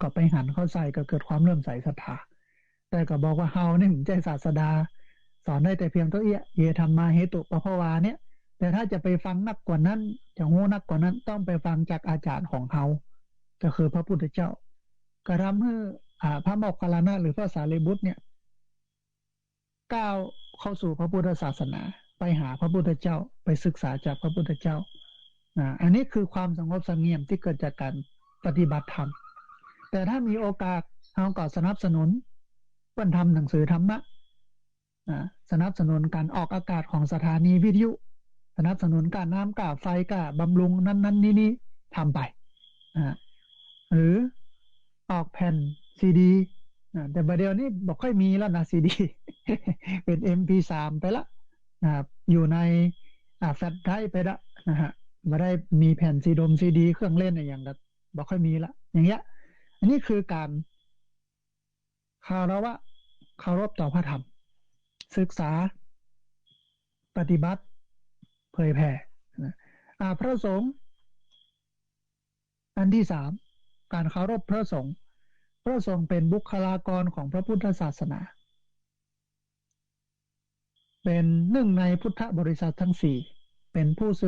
ก็ไปหันเข้าใส่ก็เกิดความเริ่มใส่ศรัทธาแต่ก็บอกว่าเฮานี่ใจศาสดาสอนได้แต่เพียงตัวเยธรรมาเหตุปภวาเนี่ยแต่ถ้าจะไปฟังนักกว่านั้นจะโง่นักกว่านั้นต้องไปฟังจากอาจารย์ของเขาก็คือพระพุทธเจ้าก็ทำให้พระโมคคัลลานะหรือพระสารีบุตรเนี่ยก้าวเข้าสู่พระพุทธศาสนาไปหาพระพุทธเจ้าไปศึกษาจากพระพุทธเจ้าอันนี้คือความสงบเสงี่ยมที่เกิดจากการปฏิบัติธรรมแต่ถ้ามีโอกาสเราก็สนับสนุนเพื่อนทำหนังสือธรรมะสนับสนุนการออกอากาศของสถานีวิทยุสนับสนุนการน้ำก่าไฟก่าบำรุงนั้นนี่ทำไปหรือออกแผ่นซีดีแต่ประเดี๋ยวนี้บอกค่อยมีแล้วนะซีดี เป็น MP3 ไปละอยู่ในแฟลชไดรฟ์ไปละนะฮะไม่ได้มีแผ่นซีดีเครื่องเล่นอะไรอย่างนั้นบอกค่อยมีละอย่างเงี้ยอันนี้คือการเคารพต่อพระธรรมศึกษาปฏิบัติเผยแผ่พระสงฆ์อันที่3การเคารพพระสงฆ์เป็นบุคลากรของพระพุทธศาสนาเป็นหนึ่งในพุทธบริษัททั้ง4เป็นผู้สื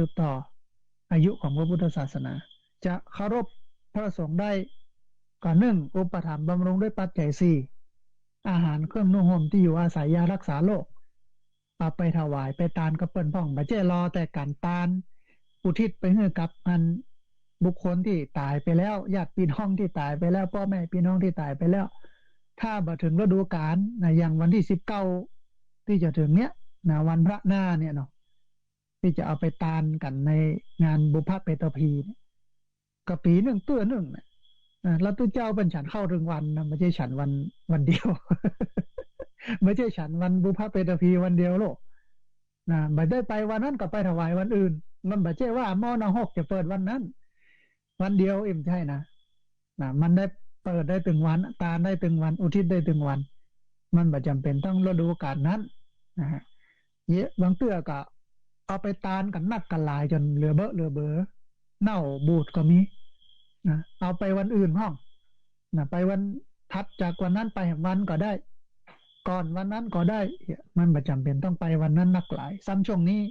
บต่ออายุของพระพุทธศาสนาจะเคารพพระสงฆ์ได้ก่อน1อุปถัมภ์บำรุงด้วยปัจจัย4อาหารเครื่องนุ่งห่มที่อยู่อาศัยยารักษาโรคเอาไปถวายไปตานกระเปิ้นพ่องบ่เจ้รอแต่การตานอุทิศไปให้กับบุคคลที่ตายไปแล้วญาติพี่น้องที่ตายไปแล้วพ่อแม่พี่น้องที่ตายไปแล้วถ้าบ่ถึงฤดูกาลอย่างวันที่19ที่จะถึงเนี้ยวันพระหน้าเนี่ยเนาะที่จะเอาไปตานกันในงานบุพเพเปตพีก็ปีหนึ่งตัวหนึ่งแล้วตู้เจ้าเป็นฉันเข้าถึงวันนะไม่ใช่ฉันวันเดียว ไม่ใช่ฉันวันบุพเพเปตพีวันเดียวโลกบ่ได้ไปวันนั้นก็ไปถวายวันอื่นมันบ่ใช่ว่ามอนหกจะเปิดวันนั้นวันเดียวใช่นะมันได้เปิดได้ถึงวันตาได้ถึงวันอุทิศได้ถึงวันมันบ่จำเป็นต้องฤดูกาลนั้นนะฮะบางเตื้อก็เอาไปตานกันนักกันหลายจนเหลือเบอเน่าบูดก็มีเอาไปวันอื่นห้องไปวันถัดจากวันนั้นไปวันก็ได้ก่อนวันนั้นก็ได้มันบ่จำเป็นต้องไปวันนั้นนักหลายซ้ำช่วงนี้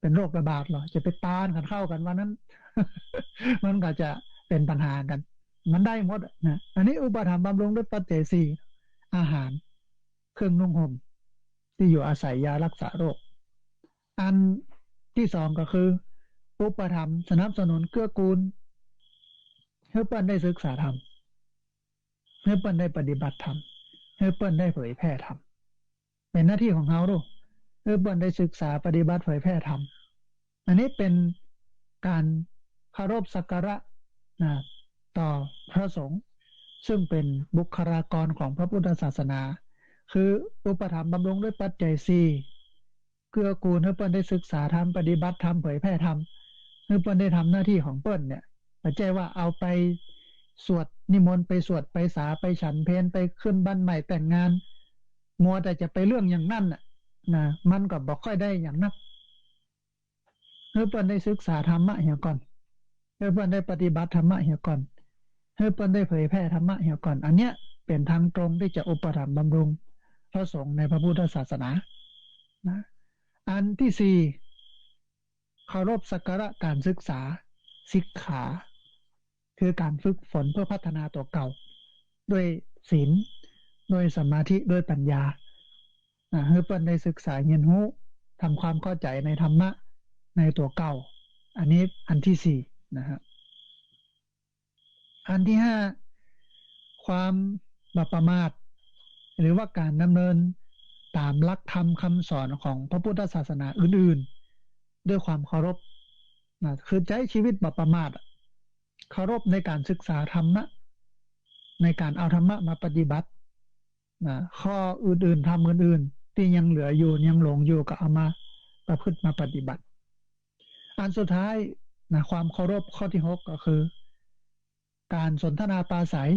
เป็นโรคระบาดหรอจะไปตานกันเข้ากันวันนั้น มันก็จะเป็นปัญหากันมันได้หมดนะอันนี้อุปถัมภ์บำรุงด้วยปัจจัย4อาหารเครื่องนุ่งห่มที่อยู่อาศัยยารักษาโรคอันที่2ก็คืออุปถัมภ์สนับสนุนเกื้อกูลให้เปิ้นได้ศึกษาธรรมให้เปิ้นได้ปฏิบัติธรรมให้เปิ้นได้เผยแพร่ธรรมเป็นหน้าที่ของเขาด้วยให้เปิ้นได้ศึกษาปฏิบัติเผยแพร่ธรรมอันนี้เป็นการเคารพสักการะต่อพระสงฆ์ซึ่งเป็นบุคลากรของพระพุทธศาสนาคืออุปถัมภ์บำรุงด้วยปัจจัย4เกื้อกูลให้เปิ้นได้ศึกษาธรรมปฏิบัติธรรมเผยแพร่ธรรมให้เปิ้นได้ทำหน้าที่ของเปิ้นเนี่ยไม่ใช่ว่าเอาไปสวดนิมนต์ไปสวดไปสาไปฉันเพลไปขึ้นบ้านใหม่แต่งงานมัวแต่จะไปเรื่องอย่างนั้นนะมันก็บ่ค่อยได้อย่างนักให้เปิ้นได้ศึกษาธรรมะเหี่ยก่อนให้เปิ้นได้ปฏิบัติธรรมะเหี่ยก่อนให้เปิ้นได้เผยแพร่ธรรมะเหี่ยก่อนอันเนี้ยเป็นทางตรงที่จะอุปถัมภ์บำรุงพระสงฆ์ในพระพุทธศาสนานะอันที่4เคารพสักการะการศึกษาศิกขาคือการฝึกฝนเพื่อพัฒนาตัวเก่าด้วยศีลด้วยสมาธิด้วยปัญญาให้เปิ้นได้ศึกษาเรียนรู้ทำความเข้าใจในธรรมะในตัวเก่าอันนี้อันที่4นะฮะอันที่5ความบ่ประมาทหรือว่าการดำเนินตามหลักธรรมคำสอนของพระพุทธศาสนาอื่นๆด้วยความเคารพคือใช้ชีวิตบ่ประมาทเคารพในการศึกษาธรรมะในการเอาธรรมะมาปฏิบัติข้ออื่นๆทำอื่นๆที่ยังเหลืออยู่ยังหลงอยู่ก็เอามาประพฤติมาปฏิบัติอันสุดท้ายความเคารพข้อที่6ก็คือการสนทนาปราศัย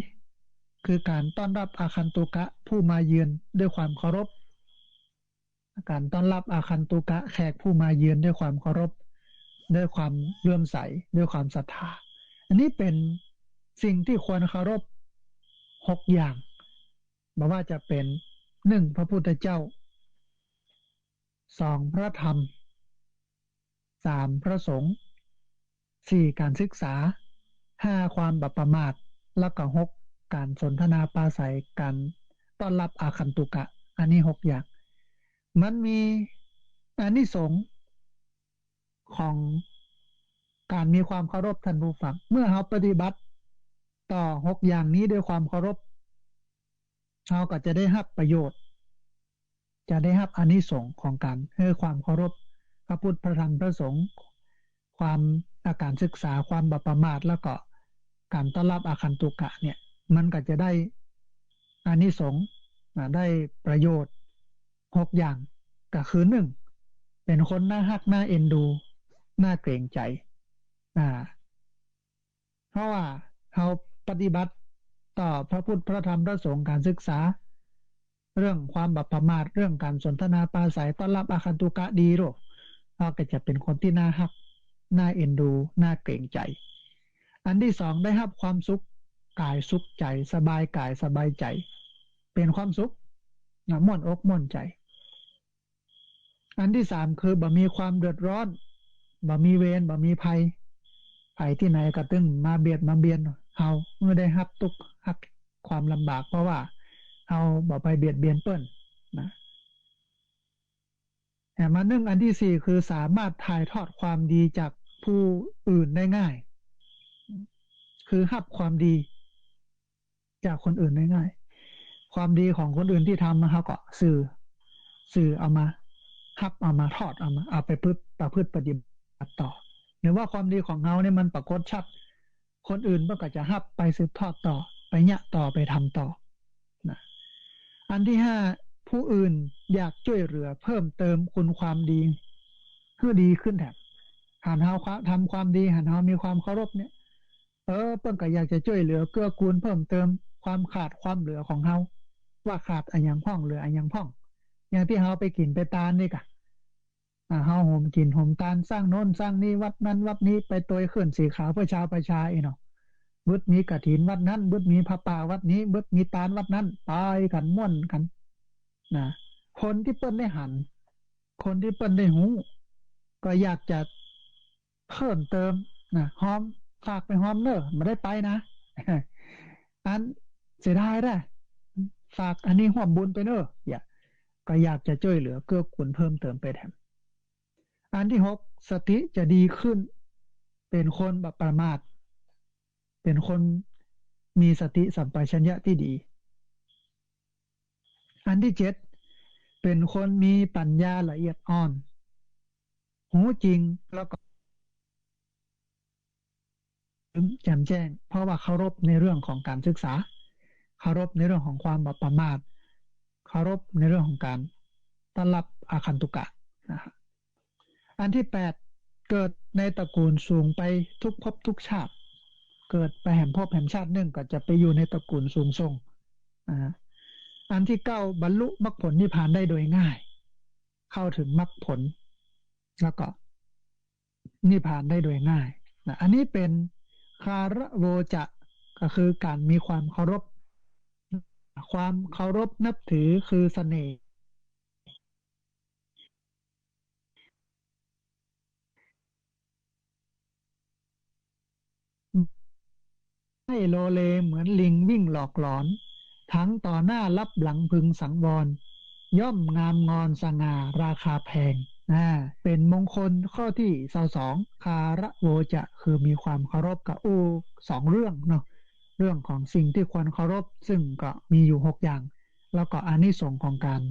คือการต้อนรับอาคันตุกะผู้มาเยือนด้วยความเคารพการต้อนรับอาคันตุกะแขกผู้มาเยือนด้วยความเคารพด้วยความเลื่อมใสด้วยความศรัทธาอันนี้เป็น สิ่งที่ควรเคารพ6 อย่างบอกว่าจะเป็น1พระพุทธเจ้า2พระธรรม3พระสงฆ์4การศึกษา5ความบัพประมาทแล้วก็6การสนทนาปราศัยการต้อนรับอาคันตุกะอันนี้6 อย่างมันมีอานิสงส์ของการมีความเคารพท่านผู้ฟังเมื่อเราปฏิบัติต่อ6 อย่างนี้ด้วยความเคารพเราก็จะได้รับประโยชน์จะได้รับอานิสงส์ของการให้ความเคารพพระพุทธพระธรรมพระสงฆ์ความการศึกษาความบัพประมาทแล้วก็การต้อนรับอาคันตุกะเนี่ยมันก็จะได้อานิสงส์ได้ประโยชน์6 อย่างก็คือเป็นคนน่าฮักน่าเอ็นดูน่าเกรงใจเพราะว่าเขาปฏิบัติต่อพระพุทธพระธรรมพระสงฆ์การศึกษาเรื่องความบัพประมาทเรื่องการสนทนาปราศัยต้อนรับอาคันตุกะดีหรอเขาก็จะเป็นคนที่น่าฮักน่าเอ็นดูน่าเกรงใจอันที่สองได้รับความสุขกายสุขใจสบายกายสบายใจเป็นความสุขม่วนอกม่วนใจอันที่สามคือบ่มีความเดือดร้อนบ่มีเวรบ่มีภัยที่ไหนก็ตึงมาเบียดมาเบียนเฮาเมื่อได้รับทุกข์รับความลำบากเพราะว่าเฮาบ่ไปเบียดเบียนเปิ้นนะแต่มาอันที่สี่คือสามารถถ่ายทอดความดีจากผู้อื่นได้ง่ายคือรับความดีจากคนอื่นได้ง่ายความดีของคนอื่นที่ทำเขาก็สื่อเอามารับเอามาทอดเอาไปประพฤติปฏิบัติต่อหรือว่าความดีของเราเนี่ยมันปรากฏชัดคนอื่นก็จะรับไปสืบทอดต่อไปเนี่ยต่อไปทำต่อนะอันที่ห้าผู้อื่นอยากช่วยเหลือเพิ่มเติมคุณความดีเพื่อดีขึ้นแถมหันเฮาทำความดีหันเฮามีความเคารพเนี่ยเพิ่นก็อยากจะช่วยเหลือเกื้อกูลเพิ่มเติมความขาดความเหลือของเฮาว่าขาดอันยังพ่องเหลืออันยังพ่องอย่างที่เฮาไปกินไปตาลนี่กะเฮาห่มกินห่มตาลสร้างโน้นสร้างนี่วัดนั้นวัดนี้ไปตัวขึ้นสีขาวเพื่อชาวประชาเนาะบึดมีกฐินวัดนั้นบึดมีพระป่าวัดนี้บึดมีตาลวัดนั้นไปกันม่วนกันนะคนที่เปิ้นได้หันคนที่เปิ้นได้หูก็อยากจะเพิ่มเติมนะหอมฝากไปหอมเนอะไม่ได้ไปนะอันเสียดายได้ฝากอันนี้ห่วมบุญไปเนอะก็อยากจะช่วยเหลือเกื้อกูลเพิ่มเติมไปแถมอันที่หกสติจะดีขึ้นเป็นคนแบบประมาทเป็นคนมีสติสัมปชัญญะที่ดีอันที่เจ็ดเป็นคนมีปัญญาละเอียดอ่อนหูจริงแล้วก็แจ่มแจ้งเพราะว่าเคารพในเรื่องของการศึกษาเคารพในเรื่องของความแบบประมาทเคารพในเรื่องของการต้อนรับอาคันตุกะนะครับอันที่แปดเกิดในตระกูลสูงไปทุกภพทุกชาติเกิดไปแห่งภพแห่งชาติหนึ่งก็จะไปอยู่ในตระกูลสูงส่งอันที่เก้าบรรลุมรรคผลนิพพานได้โดยง่ายเข้าถึงมรรคผลแล้วก็นิพพานได้โดยง่ายนะอันนี้เป็นคาระโวจะก็คือการมีความเคารพความเคารพนับถือคือเสน่ห์ให้โลเลเหมือนลิงวิ่งหลอกหลอนทั้งต่อหน้ารับหลังพึงสังวรย่อมงามงอนสง่าราคาแพงเป็นมงคลข้อที่22คาระโวจะคือมีความเคารพกับ2 เรื่องเนาะเรื่องของสิ่งที่ควรเคารพซึ่งก็มีอยู่6 อย่างแล้วก็อานิสงส์ของการ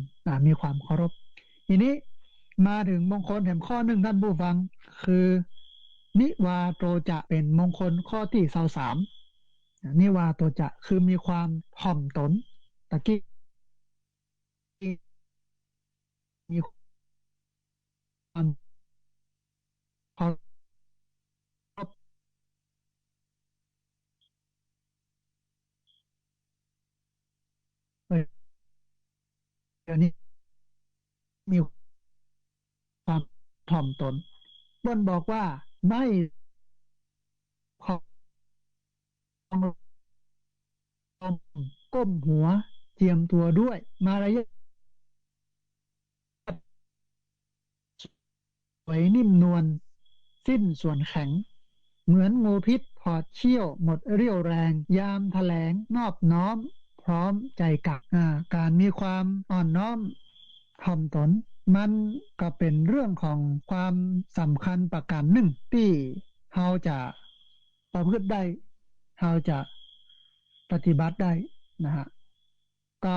มีความเคารพทีนี้มาถึงมงคลแห่งข้อหนึ่งท่านผู้ฟังคือนิวาโตจะเป็นมงคลข้อที่23นิวาโตจะคือมีความถ่อมตนตะกี้มีความเคารพเดี๋ยวนี้มีความถ่อมตนเปิ้นบอกว่าไม่พอ ก้มหัวเจียมตัวด้วยมารยาทสวยนิ่มนวลสิ้นส่วนแข็งเหมือนงูพิษถอดเขี้ยวหมดเรี่ยวแรงยามแถลงนอบน้อมพร้อมใจกักการมีความอ่อนน้อมถ่อมตนมันก็เป็นเรื่องของความสำคัญประการหนึ่งที่เราจะประพฤติได้เราจะปฏิบัติได้นะฮะก็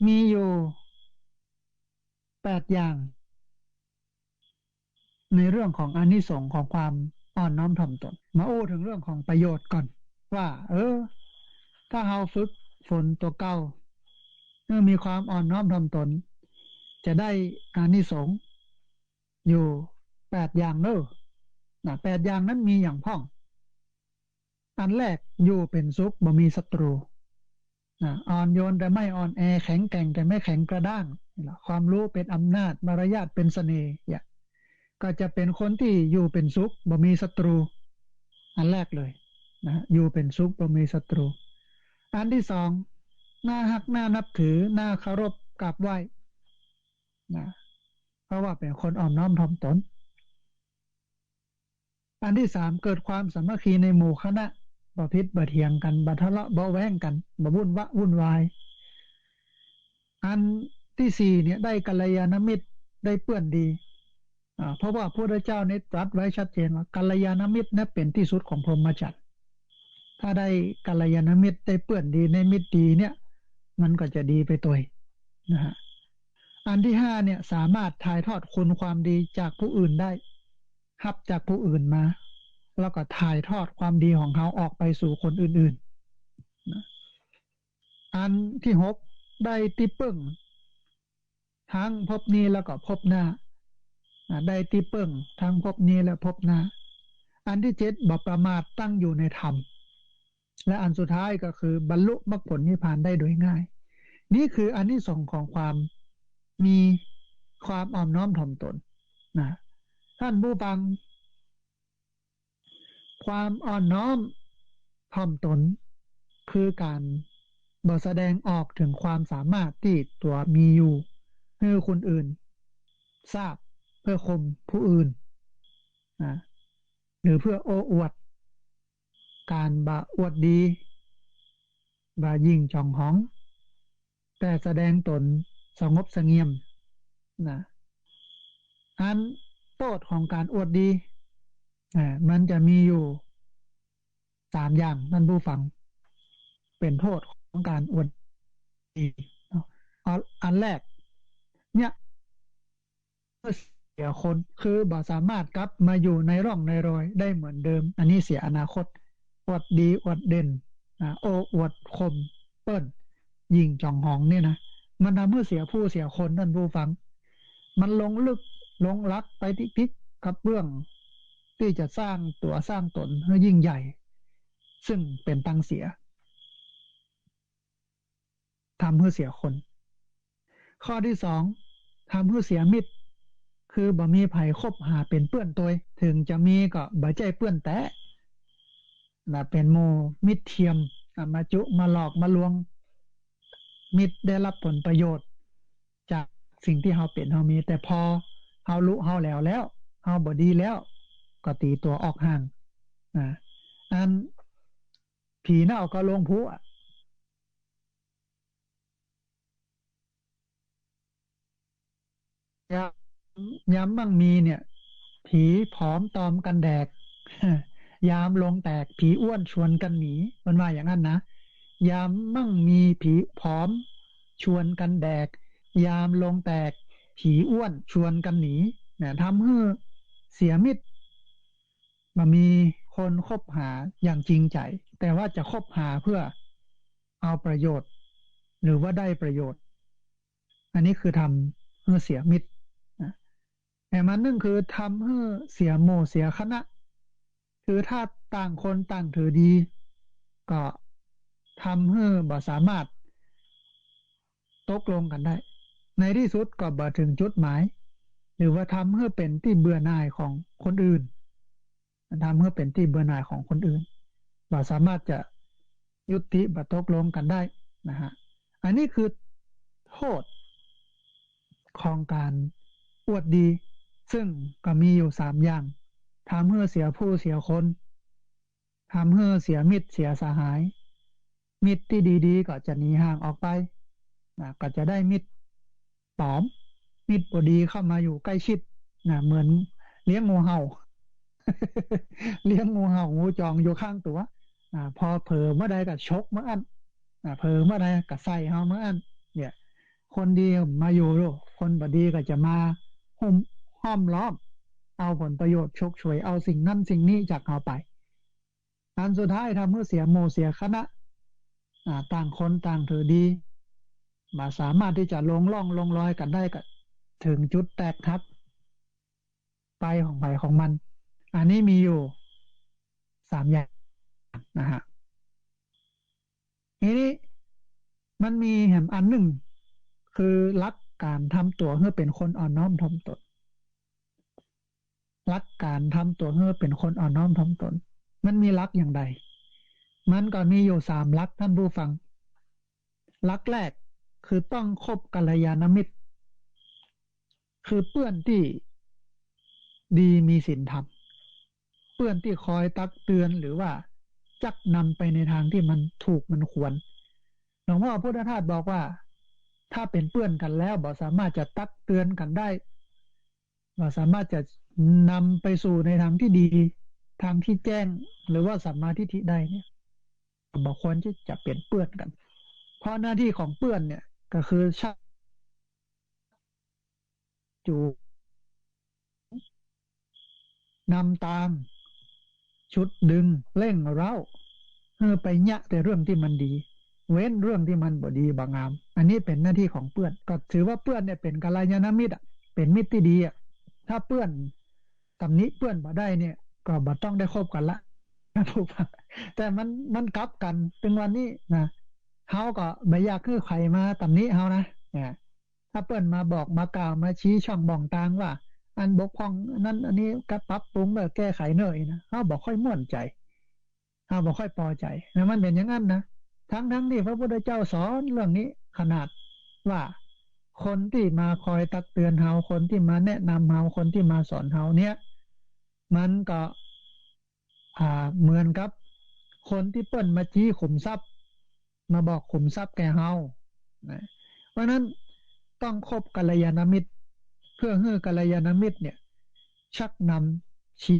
มีอยู่8อย่างในเรื่องของอานิสงส์ของความอ่อนน้อมถ่อมตนมาถึงเรื่องของประโยชน์ก่อนว่าถ้าเราฝึกฝนตัวเก่าเมื่อมีความอ่อนน้อมถ่อมตนจะได้อานิสงส์อยู่8 อย่างนะ8 อย่างนั้นมีอย่างพ้องอันแรกอยู่เป็นสุขบ่มีศัตรูอ่อนโยนแต่ไม่อ่อนแอแข็งแกร่งแต่ไม่แข็งกระด้างความรู้เป็นอำนาจมารยาทเป็นเสน่ห์ก็จะเป็นคนที่อยู่เป็นสุขบ่มีศัตรูอันแรกเลยนะอยู่เป็นสุขบ่มีศัตรูอันที่สองน่าฮักน่านับถือน่าเคารพกราบไหว้นะเพราะว่าเป็นคนอ่อนน้อมถ่อมตนอันที่สามเกิดความสามัคคีในหมู่คณะบ่พิษบ่เถียงกันบ่ทะเลาะบ่แว้งกันบ่วุ่นวายอันที่สี่เนี่ยได้กัลยาณมิตรได้เปื้อนดีเพราะว่าพระพุทธเจ้าได้ตรัสไว้ชัดเจนว่ากัลยาณมิตรนั้นเป็นที่สุดของพรหมจรรย์ถ้าได้กัลยาณมิตรได้เปื้อนดีในมิตรดีเนี่ยมันก็จะดีไปตัวนะฮะอันที่ห้าเนี่ยสามารถถ่ายทอดคุณความดีจากผู้อื่นได้รับจากผู้อื่นมาแล้วก็ถ่ายทอดความดีของเขาออกไปสู่คนอื่นๆนะอันที่หกได้ติปึ้งทั้งภพนี้แล้วก็ภพหน้าได้ติปึ้งทั้งภพนี้และภพหน้าอันที่เจ็ดบ่ประมาทตั้งอยู่ในธรรมและอันสุดท้ายก็คือบรรลุมรรคผลนิพพานได้โดยง่ายนี่คืออานิสงส์ของความมีความอ่อนน้อมถ่อมตนนะท่านผู้ฟังความอ่อนน้อมถ่อมตนคือการบ่แสดงออกถึงความสามารถที่ตัวมีอยู่ให้คนอื่นทราบเพื่อข่มผู้อื่นนะหรือเพื่อโอ้อวดการบ่อวดดีบ่ยิ่งจองหองแต่แสดงตนสงบเสงี่ยมนะอันโทษของการอวดดีมันจะมีอยู่3 อย่างท่านผู้ฟังเป็นโทษของการอวดดีอันแรกเนี่ยเสียคนคือบ่สามารถกลับมาอยู่ในร่องในรอยได้เหมือนเดิมอันนี้เสียอนาคตอวดดีอวดเด่นโอ้อวดคมเปิ้นยิงจองหองเนี่ยนะมันทำให้เสียผู้เสียคนท่านผู้ฟังมันลงลึกลงลักไปทิกกับเบื้องที่จะสร้างตัวสร้างตนให้ยิ่งใหญ่ซึ่งเป็นตังเสียทำให้เสียคนข้อที่สองทำให้เสียมิตรคือบ่มีไผคบหาเป็นเพื่อนตัวถึงจะมีก็บ่ใจเพื่อนแต่เป็นโมมิตรเทียมมาจุมาหลอกมาลวงมิตรได้รับผลประโยชน์จากสิ่งที่เฮาเป็นเฮามีแต่พอเฮารู้เฮาแล้วเฮาบ่ดีแล้วก็ตีตัวออกห่างอันผีเน่าก็ลงผู้ย้ำมั่งมีเนี่ยผีผอมตอมกันแดกยามลงแตกผีอ้วนชวนกันหนีมันว่าอย่างนั้นนะยามมั่งมีผีผอมชวนกันแดกยามลงแตกผีอ้วนชวนกันหนีเนี่ยทำให้เสียมิตรมามีคนคบหาอย่างจริงใจแต่ว่าจะคบหาเพื่อเอาประโยชน์หรือว่าได้ประโยชน์อันนี้คือทำให้เสียมิตรแต่มันนึงคือทำให้เสียโมเสียคณะคือถ้าต่างคนต่างถือดีก็ทำให้บ่สามารถตกลงกันได้ในที่สุดก็บ่ถึงจุดหมายหรือว่าทำให้เป็นที่เบื่อหน่ายของคนอื่นทำให้เป็นที่เบื่อหน่ายของคนอื่น ว่าสามารถจะยุติบัตกลงกันได้นะฮะอันนี้คือโทษของการอวดดีซึ่งก็มีอยู่3อย่างทำให้เสียผู้เสียคนทำให้เสียมิตรเสียสหายมิตรที่ดีๆก็จะหนีห่างออกไปนะก็จะได้มิตรปลอมมิตรบ่ดีเข้ามาอยู่ใกล้ชิดนะเหมือนเลี้ยงงูเห่า เลี้ยงงูเห่างูจองอยู่ข้างตัวพอเผลอเมื่อใดก็ชกเมื่ออันเผลอเมื่อใดก็ใส่เฮาเมื่ออันเนี่ยคนดีมาอยู่ดูคนบดีก็จะมาหุ้มห้อมล้อมเอาผลประโยชน์ชกช่วยเอาสิ่งนั้นสิ่งนี้จากเราไปอันสุดท้ายทำให้เสียโมเสียคณะต่างคนต่างถือดีมาสามารถที่จะลงล่องลงรอยกันได้ก็ถึงจุดแตกทับไปของไปของมันอันนี้มีอยู่3อย่างนะฮะทีนี้มันมีแหมอันหนึ่งคือลักการทำตัวเพื่อเป็นคนอ่อนน้อมถ่อมตนลักการทำตัวเพื่อเป็นคนอ่อนน้อมถ่อมตนมันมีลักอย่างใดมันก็มีอยู่3ลักท่านผู้ฟังลักแรกคือต้องคบกัลยาณมิตรคือเพื่อนที่ดีมีศีลธรรมเพื่อนที่คอยตักเตือนหรือว่าจักนำไปในทางที่มันถูกมันควรหลวงพ่อพุทธทาสบอกว่าถ้าเป็นเพื่อนกันแล้วบ่สามารถจะตักเตือนกันได้บ่สามารถจะนำไปสู่ในทางที่ดีทางที่แจ้งหรือว่าสัมมาทิฏฐิได้เนี่ยบ่ควรที่จะเป็นเพื่อนกันเพราะหน้าที่ของเพื่อนเนี่ยก็คือชักจูนำตามชุดดึงเร่งเร้าไปยะแต่เรื่องที่มันดีเว้นเรื่องที่มันบ่ดีบ่งามอันนี้เป็นหน้าที่ของเพื่อนก็ถือว่าเพื่อนเนี่ยเป็นกัลยาณมิตรเป็นมิตรที่ดีถ้าเพื่อนตำหนิเพื่อนบ่ได้เนี่ยก็บ่ต้องได้คบกันละนะถูกปะแต่มันกลับกันถึงวันนี้นะเฮาก็ไม่อยากคือใครมาตำหนิเฮานะเนี่ยถ้าเพื่อนมาบอกมากล่าวมาชี้ช่องบ่องทางว่าอันบกพร่องนั้นอันนี้ก็ปรับปรุงแล้วแก้ไขหน่อยนะเฮาบ่ค่อยม่วนใจเฮาบ่ค่อยพอใจนะมันเป็นอย่างนั้นนะทั้งที่พระพุทธเจ้าสอนเรื่องนี้ขนาดว่าคนที่มาคอยตักเตือนเฮาคนที่มาแนะนำเฮาคนที่มาสอนเฮาเนี่ยมันก็เหมือนกับคนที่เปิ้นมาจี้ขุมทรัพย์มาบอกขุมทรัพย์แก่เฮานะเพราะนั้นต้องคบกัลยาณมิตรเพื่อให้กัลยาณมิตรเนี่ยชักนำชี้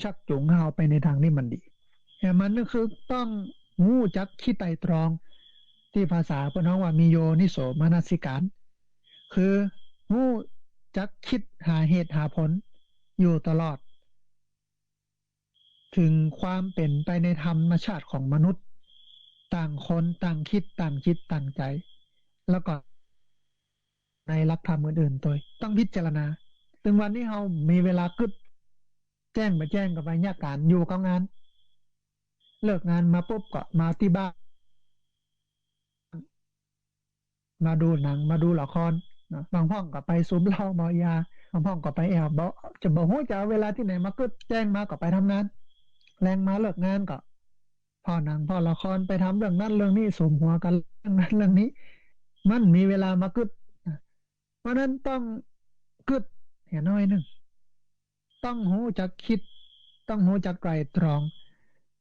ชักจูงเฮาไปในทางที่มันดีแต่มันก็คือต้องรู้จักคิดไตร่ตรองที่ภาษาพวกน้องว่ามีโยนิโสมนสิการคือรู้จักคิดหาเหตุหาผลอยู่ตลอดถึงความเป็นไปในธรรมชาติของมนุษย์ต่างคนต่างคิดต่างจิตต่างใจแล้วก็ในหลักธรรมอื่นๆตัวต้องพิจารณาถึงวันนี้เรามีเวลากึดแจ้งไปแจ้งกับไปยากการอยู่กับงานเลิกงานมาปุ๊บก็มาที่บ้านมาดูหนังมาดูละครบางห้องก็ไปซุมเหล้าเมายาบางห้องก็ไปแอบบอกจะบอกว่าจะเอาเวลาที่ไหนมากึดแจ้งมาก็ไปทำงานแรงมาเลิกงานก็พ่อหนังพ่อละครไปทำเรื่องนั้นเรื่องนี้สมหัวกันเรื่องนั้นเรื่องนี้มันมีเวลามากึดเพราะนั้นต้องกึดเห็นน้อยหนึ่งต้องหูจักคิดต้องหูจักไตร่ตรอง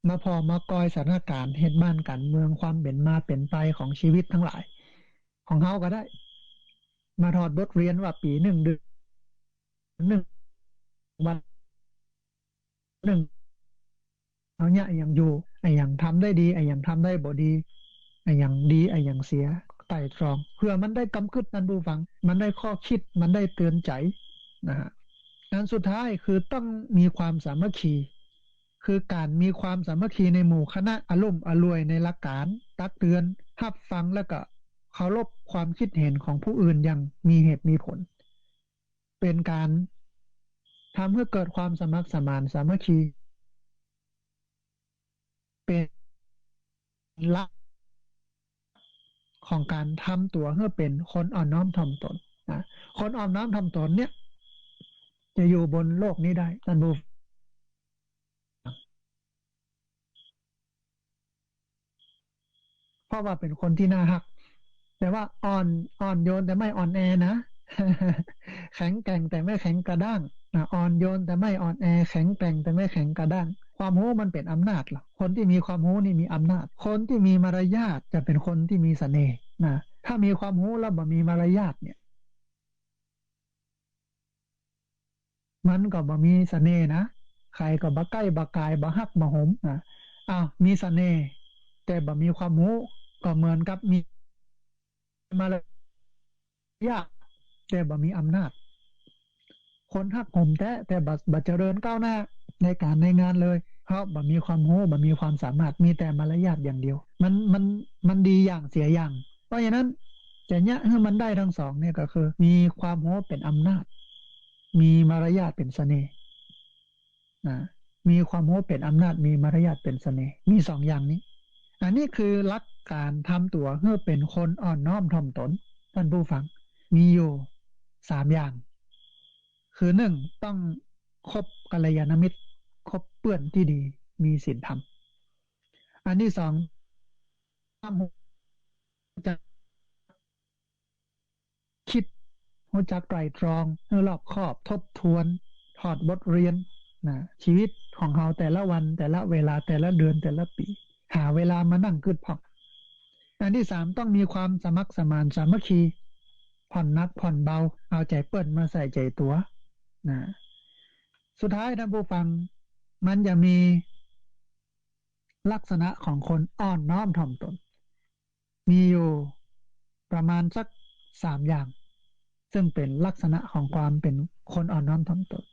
มาพอมากอยสถานการณ์เหตุบ้านการเมืองความเป็นมาเป็นไปของชีวิตทั้งหลายของเฮาก็ได้มาถอดบทเรียนว่าปีหนึ่งเดือนหนึ่งวันหนึ่งเอาเนี่ยอย่างอยู่ไอ้อย่างทำได้ดีไอ้อย่างทำได้บ่ดีไอ้อย่างดีไอ้อย่างเสียไต่ตรองเพื่อมันได้กำกึดนันดูฟังมันได้ข้อคิดมันได้เตือนใจนะฮะอันสุดท้ายคือต้องมีความสามัคคีคือการมีความสามัคคีในหมู่คณะอารมณ์อรวยในหลักการตักเตือนรับฟังแล้วก็เคารพความคิดเห็นของผู้อื่นอย่างมีเหตุมีผลเป็นการทำให้เกิดความสมัครสมานสามัคคีเป็นหลักของการทำตัวให้เป็นคนอ่อนน้อมถ่อมตนนะคนอ่อนน้อมถ่อมตนเนี่ยจะอยู่บนโลกนี้ได้ท่านผู้ ราะว่าเป็นคนที่น่าฮักแต่ว่าอ่อนโยนแต่ไม่อ่อนแอนะ แข็งแกร่งแต่ไม่แข็งกระด้างอ่อนโยนแต่ไม่อ่อนแอแข็งแกร่งแต่ไม่แข็งกระด้างความรู้มันเป็นอำนาจหรอคนที่มีความรู้นี่มีอำนาจคนที่มีมารยาทจะเป็นคนที่มีเสน่ห์นะถ้ามีความรู้แล้วบ่มีมารยาทเนี่ยมันก็บ่มีเสน่ห์นะใครก็บ่ใกล้บ่กายบ่ฮักบ่หมนะมีเสน่ห์แต่บ่มีความรู้ก็เหมือนกับมีมารยาทแต่บ่มีอำนาจ คนฮักผมแต่บัเจริญก้าวหน้าในการในงานเลยเพราะบ่มีความรู้บ่มีความสามารถมีแต่มารยาทอย่างเดียวมันดีอย่างเสียอย่างเพราะฉะนั้นจะเนี่ยให้มันได้ทั้งสองเนี่ยก็คือมีความรู้เป็นอำนาจมีมารยาทเป็นเสน่ห์นะมีความรู้เป็นอำนาจมีมารยาทเป็นเสน่ห์มีสองอย่างนี้อันนี้คือหลักการทำตัวเพื่อเป็นคนอ่อนน้อมถ่อมตนท่านผู้ฟังมีอยู่สามอย่าง คือหนึ่งต้องคบกัลยาณมิตรคบเพื่อนที่ดีมีศีลธรรมอันที่สองต้องจะคิดรู้จักไตร่ตรองให้รอบคอบทบทวนถอดบทเรียนนะชีวิตของเราแต่ละวันแต่ละเวลาแต่ละเดือนแต่ละปีหาเวลามานั่งคืดพอกอันที่สามต้องมีความสมัครสมานสามัคคีผ่อนนักผ่อนเบาเอาใจเปิ้นมาใส่ใจตัวนะสุดท้ายท่านผู้ฟังมันจะมีลักษณะของคนอ่อนน้อมถ่อมตนมีอยู่ประมาณสักสามอย่างซึ่งเป็นลักษณะของความเป็นคนอ่อนน้อมถ่อมตน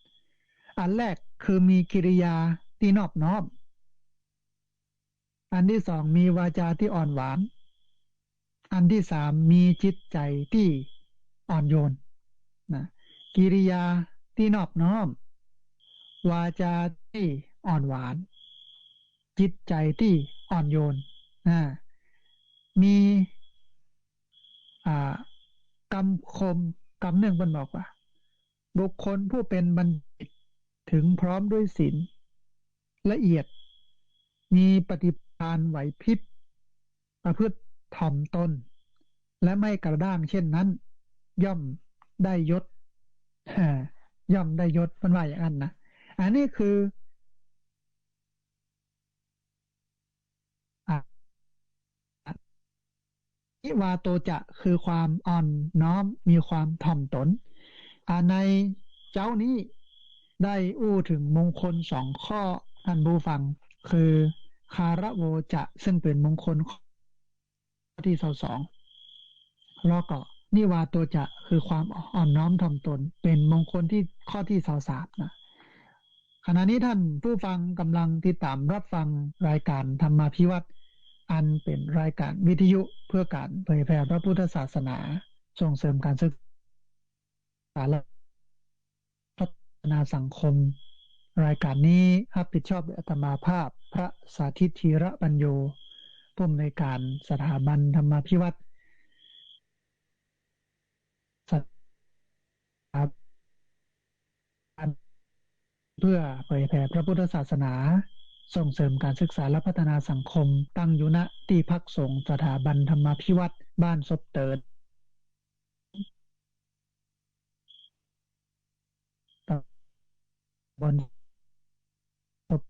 อันแรกคือมีกิริยาที่นอบน้อมอันที่สองมีวาจาที่อ่อนหวานอันที่สามมีจิตใจที่อ่อนโยนนะกิริยาที่นอบน้อมวาจาที่อ่อนหวานจิตใจที่อ่อนโยนนะมีกำคมกำเนื่องบนบอกว่าบุคคลผู้เป็นบัณฑิตถึงพร้อมด้วยศีลละเอียดมีปฏิภาณไหวพริบประพฤติถ่อมตนและไม่กระด้างเช่นนั้นย่อมได้ยศย่อมได้ยศมันว่าอย่างนั้นนะอันนี้คืออ่านิวาโตจะคือความอ่อนน้อมมีความถ่อมตนในเจ้านี้ได้อู้ถึงมงคลสองข้อท่านผู้ฟังคือคาระโวจะซึ่งเป็นมงคลข้อที่22แล้วก็นิวาโตจะคือความอ่อนน้อมถ่อมตนเป็นมงคลที่ข้อที่23นะขณะนี้ท่านผู้ฟังกำลังติดตามรับฟังรายการธรรมาภิวัตน์อันเป็นรายการวิทยุเพื่อการเผยแผ่พระพุทธศาสนาส่งเสริมการศึกษาและพัฒนาสังคมรายการนี้รับผิดชอบโดยอาตมาภาพพระสาธิตธีระปัญโยผู้อำนวยการสถาบันธรรมาภิวัตน์สถาบันเพื่อเผยแผ่พระพุทธศาสนาส่งเสริมการศึกษาและพัฒนาสังคมตั้งอยู่ณที่พักสงฆ์สถาบันธรรมาภิวัตน์บ้านศพเติร์ดตำบลศพ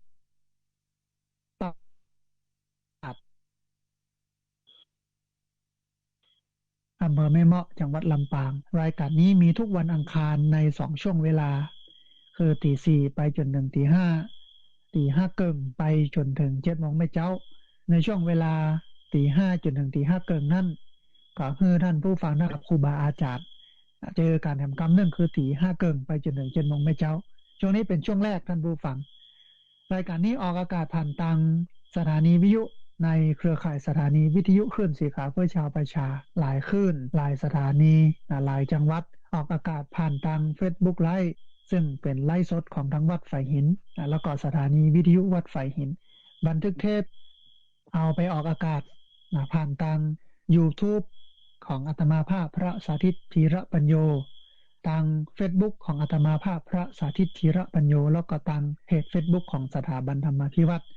ตาดอำเภอแม่เมาะจังหวัดลำปางรายการนี้มีทุกวันอังคารใน2ช่วงเวลาคือตี 4ไปจนถึงตี 5ตี 5เกิงไปจนถึง7โมงไม่เจ้าในช่วงเวลาตี 5จนถึงตี 5เกิงนั่นก็คือท่านผู้ฟังนะครับครูบาอาจารย์เจอการทำกรรมเนื่องคือตี 5เกิงไปจนถึง7โมงไม่เจ้าช่วงนี้เป็นช่วงแรกท่านผู้ฟังรายการนี้ออกอากาศผ่านทางสถานีวิทยุในเครือข่ายสถานีวิทยุคลื่นสีขาวเพื่อชาวประชาหลายคลื่นหลายสถานีหลายจังหวัดออกอากาศผ่านทาง Facebook Live ซึ่งเป็นไลฟ์สดของทั้งวัดไฝหินแล้วก็สถานีวิทยุวัดไฝหินบันทึกเทปเอาไปออกอากาศผ่านทาง YouTube ของอาตมาภาพพระสาธิตธีระปัญโยทาง Facebook ของอาตมาภาพพระสาธิตธีระปัญโยแล้วก็ทางเพจ Facebook ของสถาบันธรรมาภิวัตน์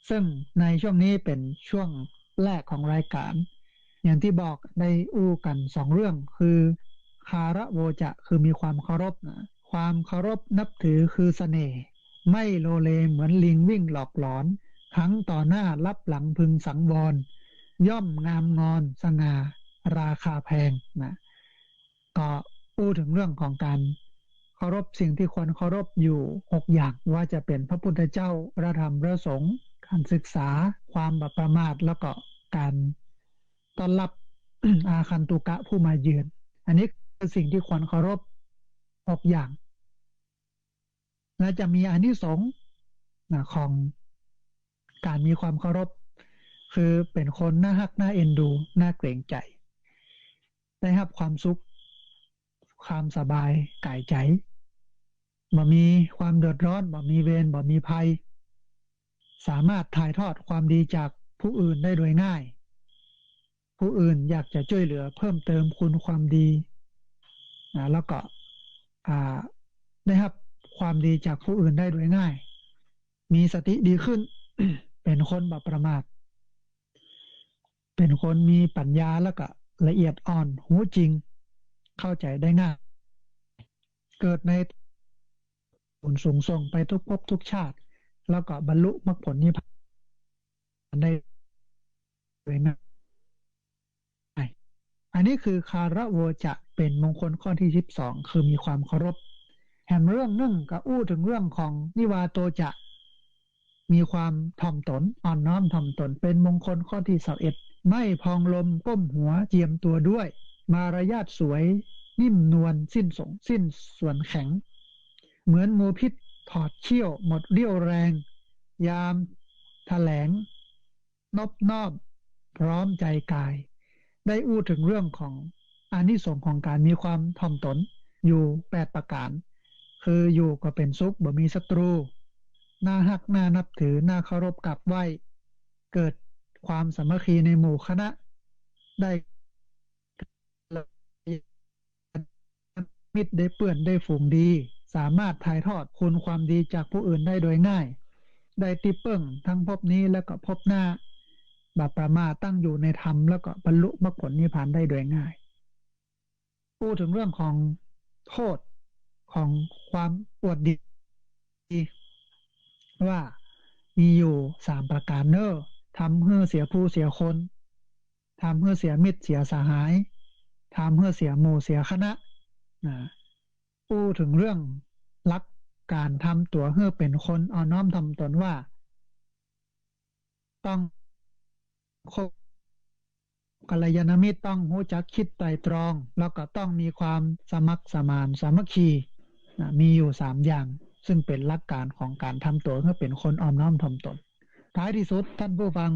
ซึ่งในช่วงนี้เป็นช่วง แรกของรายการอย่างที่บอกได้อู้กัน2เรื่องคือคาระโวจะคือมีความเคารพนะความเคารพนับถือคือเสน่ห์ไม่โลเลเหมือนลิงวิ่งหลอกหลอนทั้งต่อหน้ารับหลังพึงสังวรย่อมงามงอนสง่าราคาแพงนะก็พูดถึงเรื่องของการเคารพสิ่งที่ควรเคารพอยู่6อย่างว่าจะเป็นพระพุทธเจ้าพระธรรมพระสงฆ์การศึกษาความบัประมาทแล้วก็การต้อนรับ อาคันตุกะผู้มาเยือนอันนี้คือสิ่งที่ควรเคารพ6อย่างและจะมีอานิสงส์ของการมีความเคารพคือเป็นคนน่าฮักน่าเอ็นดูน่าเกรงใจได้รับความสุขความสบายกายใจบ่มีความเดือดร้อนบ่มีเวรบ่มีภัยสามารถถ่ายทอดความดีจากผู้อื่นได้โดยง่ายผู้อื่นอยากจะช่วยเหลือเพิ่มเติมคุณความดีแล้วก็ได้รับความดีจากผู้อื่นได้โดยง่ายมีสติดีขึ้น เป็นคนบ่ประมาทเป็นคนมีปัญญาแล้วก็ละเอียดอ่อนหูจริงเข้าใจได้ง่ายเกิดในผลสูงส่งไปทุกภพทุกชาติแล้วก็บรรลุมรรคผลนิพพานได้โดยง่ายอันนี้คือคาระโวจะเป็นมงคลข้อที่12คือมีความเคารพแห่งเรื่องนึ่งก็อู้ถึงเรื่องของนิวาโตจะมีความถ่อมตนอ่อนน้อมถ่อมตนเป็นมงคลข้อที่21ไม่พองลมก้มหัวเจียมตัวด้วยมารยาทสวยนิ่มนวลสิ้นส่วนแข็งเหมือนงูพิษถอดเขี้ยวหมดเรี่ยวแรงยามแถลงนอบน้อมพร้อมใจกายได้อู้ถึงเรื่องของอานิสงส์ของการมีความถ่อมตนอยู่8ประการคืออยู่ก็เป็นสุขบ่มีศัตรูน่าฮักน่านับถือน่าเคารพกราบไหว้เกิดความสามัคคีในหมู่คณะได้มิตรได้เปื้อนได้ฝูงดีสามารถถ่ายทอดคุณความดีจากผู้อื่นได้โดยง่ายได้ติเปิ้งทั้งภพนี้แล้วก็ภพหน้าบัพประมาตั้งอยู่ในธรรมแล้วก็บรรลุมรรคผลนิพพานได้โดยง่ายพูดถึงเรื่องของโทษของความอวดดีว่ามีอยู่3ประการเนอทำให้เสียผู้เสียคนทำให้เสียมิตรเสียสหายทำให้เสียหมู่เสียคณะพูดถึงเรื่องลักการทำตัวให้เป็นคนอ่อนน้อมถ่อมตนว่าต้องคบกัลยาณมิตรต้องรู้จักคิดไตร่ตรองแล้วก็ต้องมีความสมัครสมานสามัคคีมีอยู่3อย่างซึ่งเป็นหลักการของการทำตัวให้เป็นคนอ่อนน้อมถ่อมตนท้ายที่สุดท่านผู้ฟัง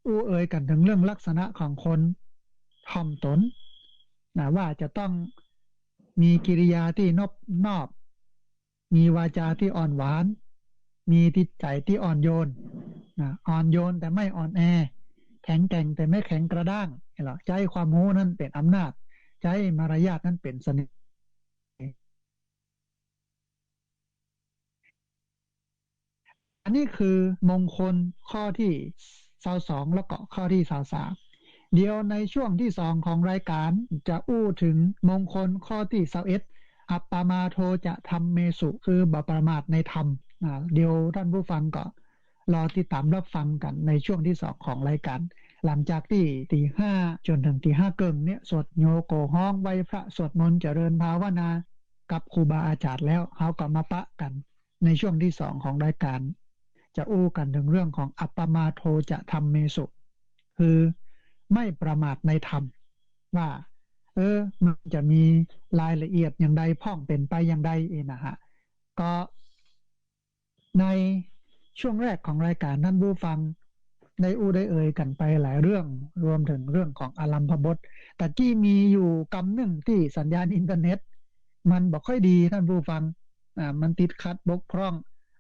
อู้เอ่ยกันถึงเรื่องลักษณะของคนถ่อมตนว่าจะต้องมีกิริยาที่นอบมีวาจาที่อ่อนหวานมีจิตใจที่อ่อนโยนอ่อนโยนแต่ไม่อ่อนแอแข็งแกร่งแต่ไม่แข็งกระด้างใจความโง่นั้นเป็นอำนาจใจมารยาทนั้นเป็นเสน่ห์อันนี้คือมงคลข้อที่22แล้วก็ข้อที่23เดี๋ยวในช่วงที่2ของรายการจะอู้ถึงมงคลข้อที่21อัปปมาโทจะทำเมสุคือบ่ประมาทในธรรมเดี๋ยวท่านผู้ฟังก็รอติดตามรับฟังกันในช่วงที่2ของรายการหลังจากที่ตี 5จนถึงตี 5เกิงเนี่ยสวดโยโกห้องไหว้พระสวดมนต์เจริญภาวนากับครูบาอาจารย์แล้วเขาก็มาปะกันในช่วงที่2ของรายการจะอู้กันถึงเรื่องของอัปปมาโทจะทำเมสุคือไม่ประมาทในธรรมว่ามันจะมีรายละเอียดอย่างใดพ้องเป็นไปอย่างใดนะฮะก็ในช่วงแรกของรายการท่านผู้ฟังได้อู้ได้เอ่ยกันไปหลายเรื่องรวมถึงเรื่องของอารัมพบทแต่ที่มีอยู่กำหนึ่งที่สัญญาณอินเทอร์เน็ตมันบอกค่อยดีท่านผู้ฟังมันติดขัดบกพร่อง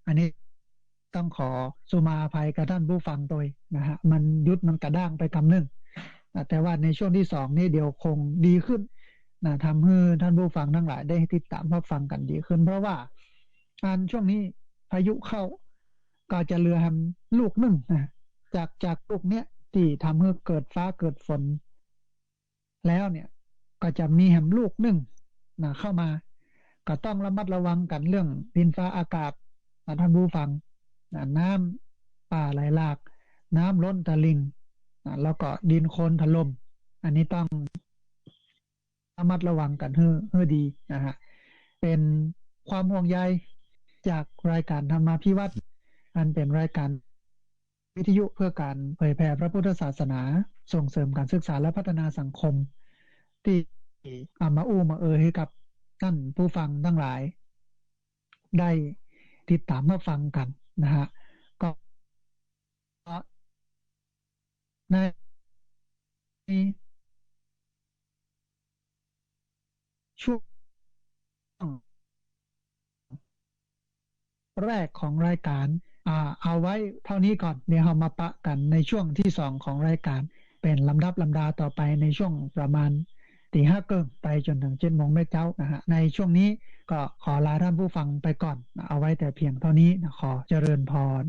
อันนี้ต้องขอสุมาอภัยกับท่านผู้ฟังโดยนะฮะมันยุดมันกระด้างไปกำหนึ่งแต่ว่าในช่วงที่2นี่เดี๋ยวคงดีขึ้นทำให้ท่านผู้ฟังทั้งหลายได้ติดตามรับฟังกันดีขึ้นเพราะว่าช่วงนี้พายุเข้าก็จะเรือลูกหนึ่งจากลูกเนี้ย ที่ทำให้เกิดฟ้าเกิดฝนแล้วเนี่ยก็จะมีแหมลูกหนึ่งนะเข้ามาก็ต้องระมัดระวังกันเรื่องดินฟ้าอากาศนะท่านผู้ฟังนะน้ำป่าไหลหลากน้ำล้นตลิ่งนะแล้วก็ดินโคลนถล่มอันนี้ต้องระมัดระวังกันให้ดีนะฮะเป็นความห่วงใยจากรายการธรรมาภิวัตน์อันเป็นรายการวิทยุเพื่อการเผยแผ่พระพุทธศาสนาส่งเสริมการศึกษาและพัฒนาสังคมที่เอามามาให้กับท่านผู้ฟังทั้งหลายได้ติดตามมาฟังกันนะฮะก็ในช่วงแรกของรายการเอาไว้เท่านี้ก่อนเดี๋ยวเรามาปะกันในช่วงที่2ของรายการเป็นลำดับลำดาต่อไปในช่วงประมาณตี 5 เกินไปจนถึง 7 โมงเช้านะฮะในช่วงนี้ก็ขอลาท่านผู้ฟังไปก่อนเอาไว้แต่เพียงเท่านี้นะขอเจริญพร